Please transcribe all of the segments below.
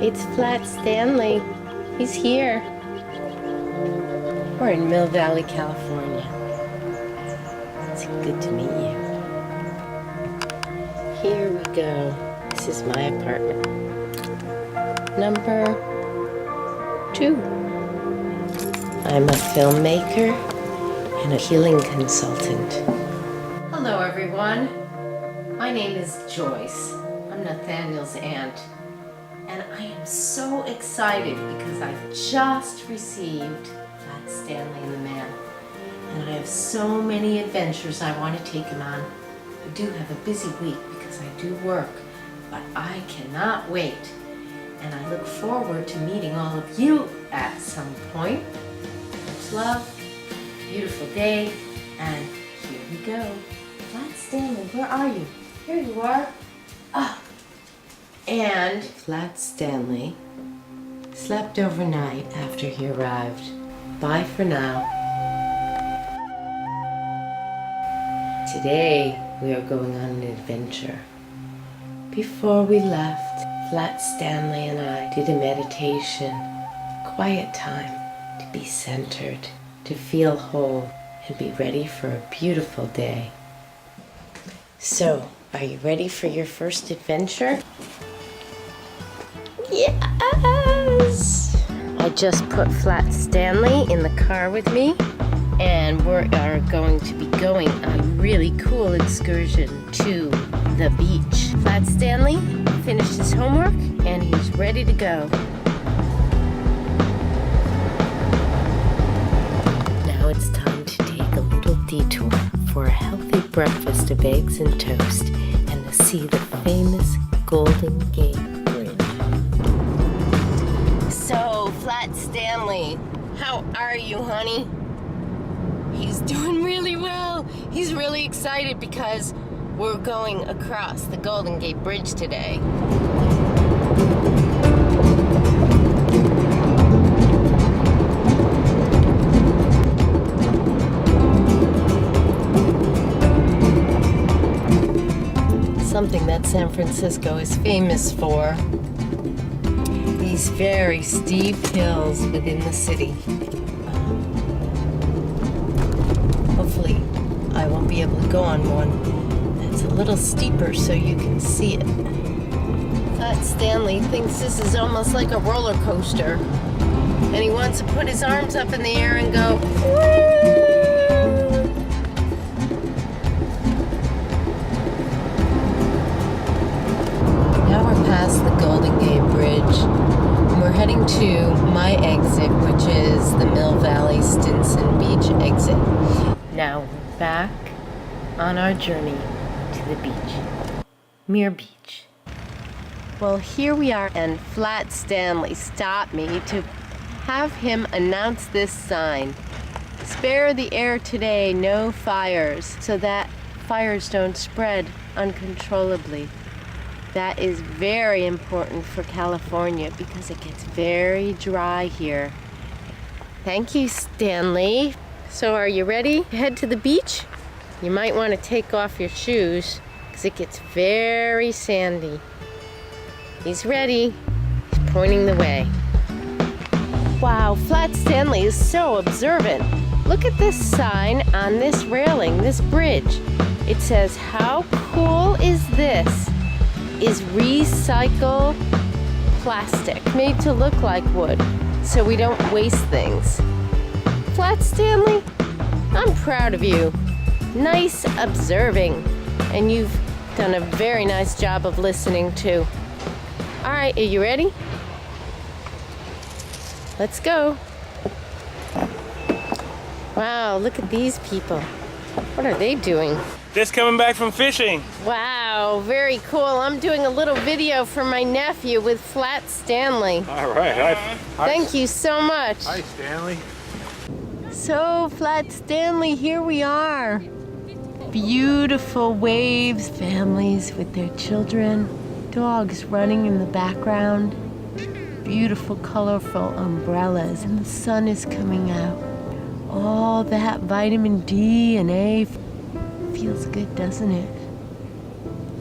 It's Flat Stanley. He's here. We're in Mill Valley, California. It's good to meet you. Here we go. This is my apartment. Number 2. I'm a filmmaker and a healing consultant. Hello, everyone. My name is Joyce. I'm Nathaniel's aunt. And I am so excited because I've just received Flat Stanley in the mail. And I have so many adventures I want to take him on. I do have a busy week because I do work, but I cannot wait. And I look forward to meeting all of you at some point. Much love, beautiful day, and here we go. Flat Stanley, where are you? Here you are. Ah. And Flat Stanley slept overnight after he arrived. Bye for now. Today we are going on an adventure. Before we left, Flat Stanley and I did a meditation, quiet time to be centered, to feel whole, and be ready for a beautiful day. So, are you ready for your first adventure? Yes! I just put Flat Stanley in the car with me, and we are going to be going on a really cool excursion to the beach. Flat Stanley finished his homework, and he's ready to go. Now it's time to take a little detour for a healthy breakfast of eggs and toast, and to see the famous Golden Gate Bridge. So, Flat Stanley, how are you, honey? He's doing really well. He's really excited because we're going across the Golden Gate Bridge today. Something that San Francisco is famous for. These very steep hills within the city. Hopefully, I won't be able to go on one that's a little steeper so you can see it. Flat Stanley thinks this is almost like a roller coaster. And he wants to put his arms up in the air and go, woo! Now we're past the Golden Gate Bridge. And we're heading to my exit, which is the Mill Valley Stinson Beach exit. Now we're back on our journey to the beach. Muir Beach. Well, here we are, and Flat Stanley stopped me to have him announce this sign. Spare the air today, no fires, so that fires don't spread uncontrollably. That is very important for California because it gets very dry here. Thank you, Stanley. So are you ready to head to the beach? You might want to take off your shoes because it gets very sandy. He's ready. He's pointing the way. Wow, Flat Stanley is so observant. Look at this sign on this railing, this bridge. It says, "How cool is this? Is recycle plastic made to look like wood so we don't waste things." Flat Stanley, I'm proud of you. Nice observing. And you've done a very nice job of listening too. All right, are you ready? Let's go. Wow, look at these people. What are they doing? Just coming back from fishing. Wow, very cool. I'm doing a little video for my nephew with Flat Stanley. All right. Thank you so much. Hi, Stanley. So, Flat Stanley, here we are. Beautiful waves, families with their children, dogs running in the background, beautiful, colorful umbrellas, and the sun is coming out. All that vitamin D and A feels good, doesn't it?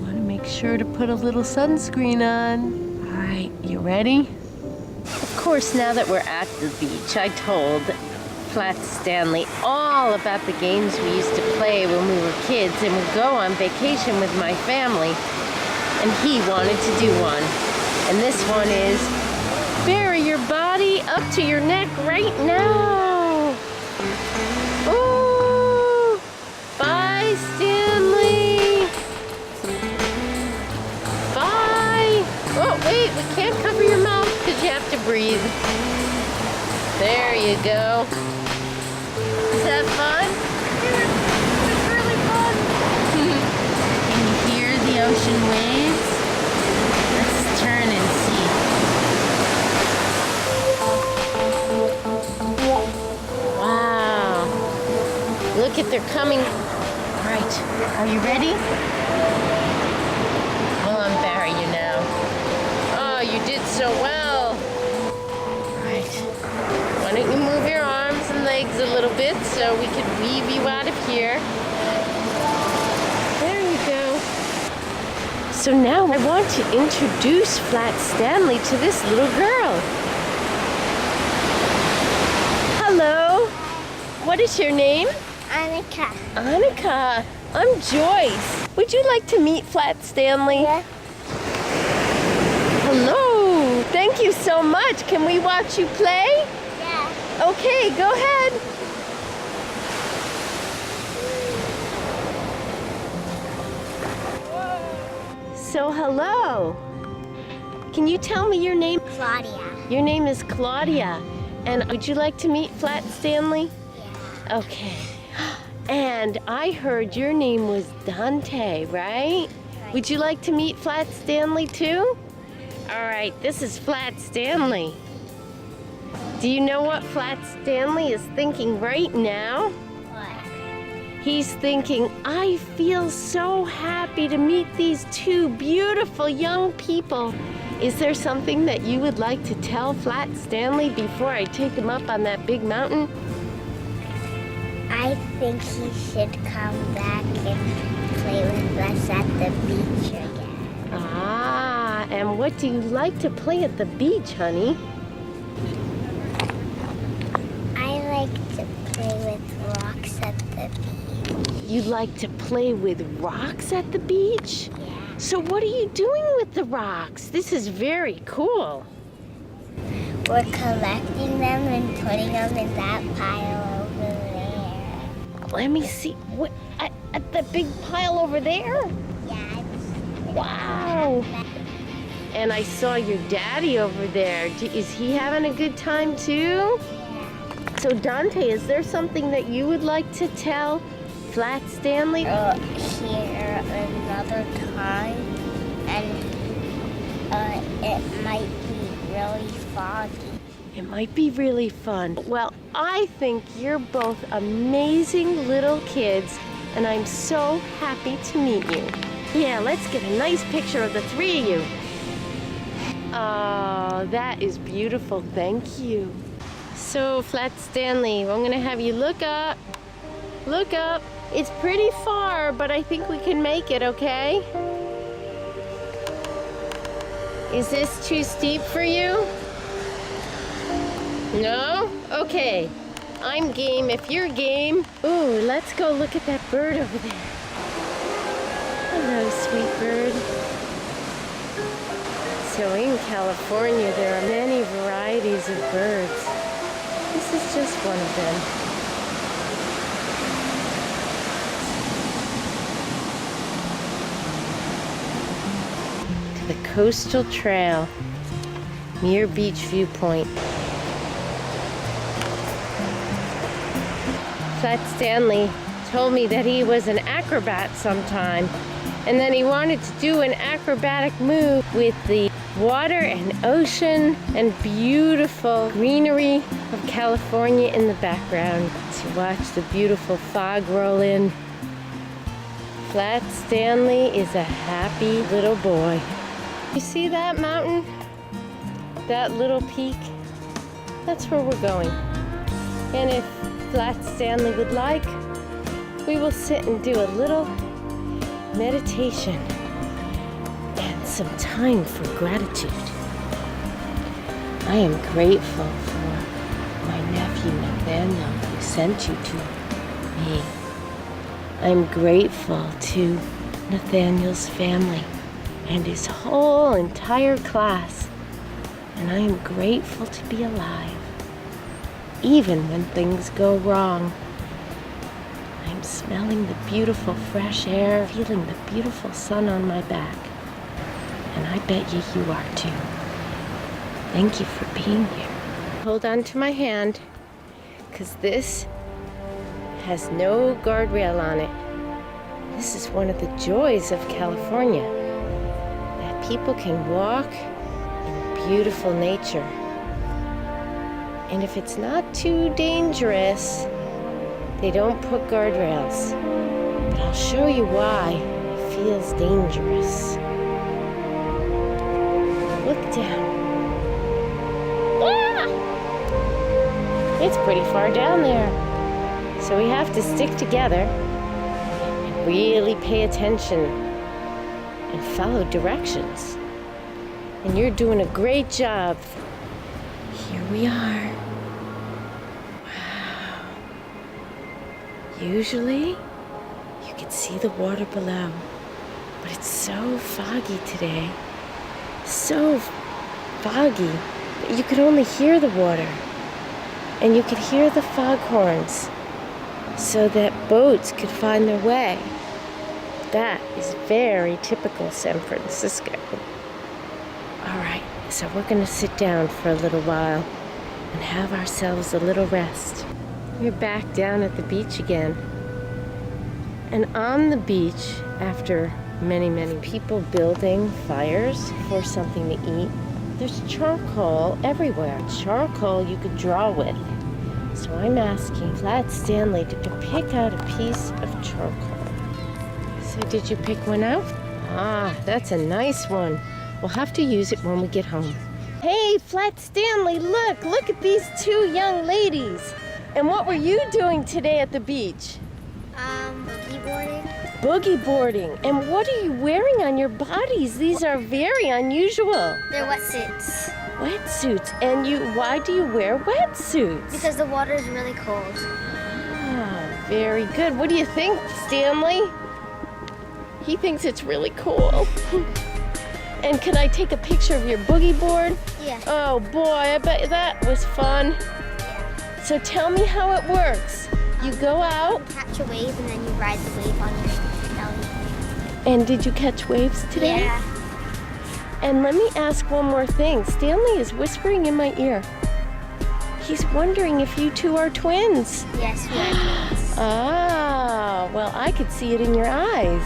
Want to make sure to put a little sunscreen on. All right, You ready? Of course, now that we're at the beach, I told Flat Stanley all about the games we used to play when we were kids and would go on vacation with my family. And he wanted to do one. And this one is bury your body up to your neck right now. Oh, bye, Stanley. Bye. Oh, wait, we can't cover your mouth because you have to breathe. There you go. Is that fun? It's really fun. Can you hear the ocean waves? Let's turn and see. Wow. Look at, they're coming. All right, are you ready? We'll unbury you now. Oh, you did so well. All right. Why don't you move your arms and legs a little bit so we could weave you out of here. There you go. So now I want to introduce Flat Stanley to this little girl. Hello. What is your name? Annika. Annika. I'm Joyce. Would you like to meet Flat Stanley? Yeah. Hello. Thank you so much. Can we watch you play? Yeah. Okay, go ahead. So, hello. Can you tell me your name? Claudia. Your name is Claudia. And would you like to meet Flat Stanley? Yeah. Okay. And I heard your name was Dante, right? Would you like to meet Flat Stanley too? All right, this is Flat Stanley. Do you know what Flat Stanley is thinking right now? What? He's thinking, I feel so happy to meet these two beautiful young people. Is there something that you would like to tell Flat Stanley before I take him up on that big mountain? I think he should come back and play with us at the beach again. Ah, and what do you like to play at the beach, honey? I like to play with rocks at the beach. You like to play with rocks at the beach? Yeah. So what are you doing with the rocks? This is very cool. We're collecting them and putting them in that pile over there. Let me see. What at the big pile over there? Yeah. Wow. And I saw your daddy over there. Is he having a good time too? Yeah. So Dante, is there something that you would like to tell Flat Stanley? Here another time, and it might be really foggy. It might be really fun. Well, I think you're both amazing little kids, and I'm so happy to meet you. Yeah, let's get a nice picture of the three of you. Oh, that is beautiful. Thank you. So, Flat Stanley, I'm gonna have you look up. Look up. It's pretty far, but I think we can make it, okay? Is this too steep for you? No? Okay. I'm game if you're game. Ooh, let's go look at that bird over there. Hello, sweet bird. So in California, there are many varieties of birds. This is just one of them. To the coastal trail, Muir Beach viewpoint. Flat Stanley told me that he was an acrobat sometime, and then he wanted to do an acrobatic move with the water and ocean and beautiful greenery of California in the background. To watch the beautiful fog roll in. Flat Stanley is a happy little boy. You see that mountain? That little peak? That's where we're going. And if Flat Stanley would like, we will sit and do a little meditation and some time for gratitude. I am grateful for my nephew Nathaniel who sent you to me. I'm grateful to Nathaniel's family and his whole entire class. And I am grateful to be alive, even when things go wrong. I'm smelling the beautiful fresh air, feeling the beautiful sun on my back. And I bet you are too. Thank you for being here. Hold on to my hand, because this has no guardrail on it. This is one of the joys of California, that people can walk in beautiful nature. And if it's not too dangerous, they don't put guardrails. But I'll show you why it feels dangerous. Look down. Ah! It's pretty far down there. So we have to stick together and really pay attention and follow directions. And you're doing a great job. Here we are. Wow. Usually, you can see the water below, but it's so foggy today. So foggy that you could only hear the water. And you could hear the foghorns so that boats could find their way. That is very typical San Francisco. All right, so we're gonna sit down for a little while and have ourselves a little rest. We're back down at the beach again. And on the beach, after many people building fires for something to eat, there's charcoal everywhere. Charcoal you could draw with. So I'm asking Flat Stanley to pick out a piece of charcoal. So did you pick one out? Ah, that's a nice one. We'll have to use it when we get home. Hey, Flat Stanley, look at these two young ladies. And what were you doing today at the beach? Boogie boarding. Boogie boarding. And what are you wearing on your bodies? These are very unusual. They're wetsuits. Wetsuits. And why do you wear wetsuits? Because the water is really cold. Ah, very good. What do you think, Stanley? He thinks it's really cool. And can I take a picture of your boogie board? Yeah. Oh boy, I bet that was fun. So tell me how it works. You go out. Catch a wave and then you ride the wave on your belly. And did you catch waves today? Yeah. And let me ask one more thing. Stanley is whispering in my ear. He's wondering if you two are twins. Yes, we are twins. Ah, well, I could see it in your eyes.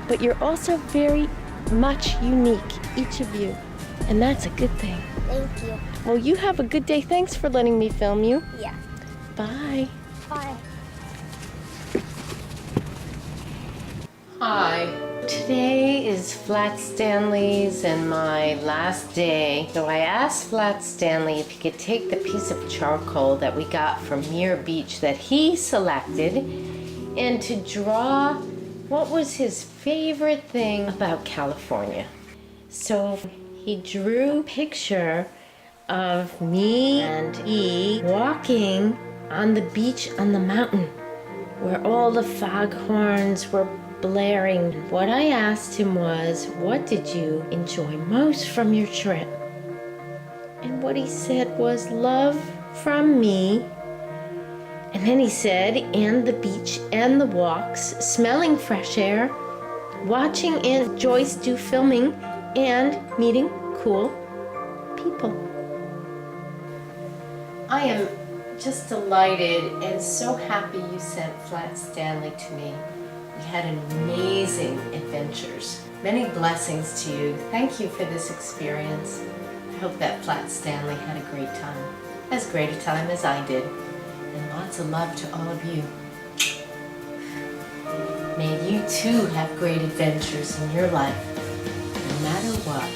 But you're also very much unique, each of you. And that's a good thing. Thank you. Well, you have a good day. Thanks for letting me film you. Yeah. Bye. Bye. Hi. Today is Flat Stanley's and my last day. So I asked Flat Stanley if he could take the piece of charcoal that we got from Muir Beach that he selected and to draw what was his favorite thing about California. So he drew a picture of me and he walking on the beach on the mountain where all the foghorns were blaring. What I asked him was, what did you enjoy most from your trip? And what he said was, love from me. And then he said, and the beach and the walks, smelling fresh air, watching Aunt Joyce do filming, and meeting cool people. I am just delighted and so happy you sent Flat Stanley to me. We had amazing adventures. Many blessings to you. Thank you for this experience. I hope that Flat Stanley had a great time. As great a time as I did. And lots of love to all of you. May you too have great adventures in your life, no matter what.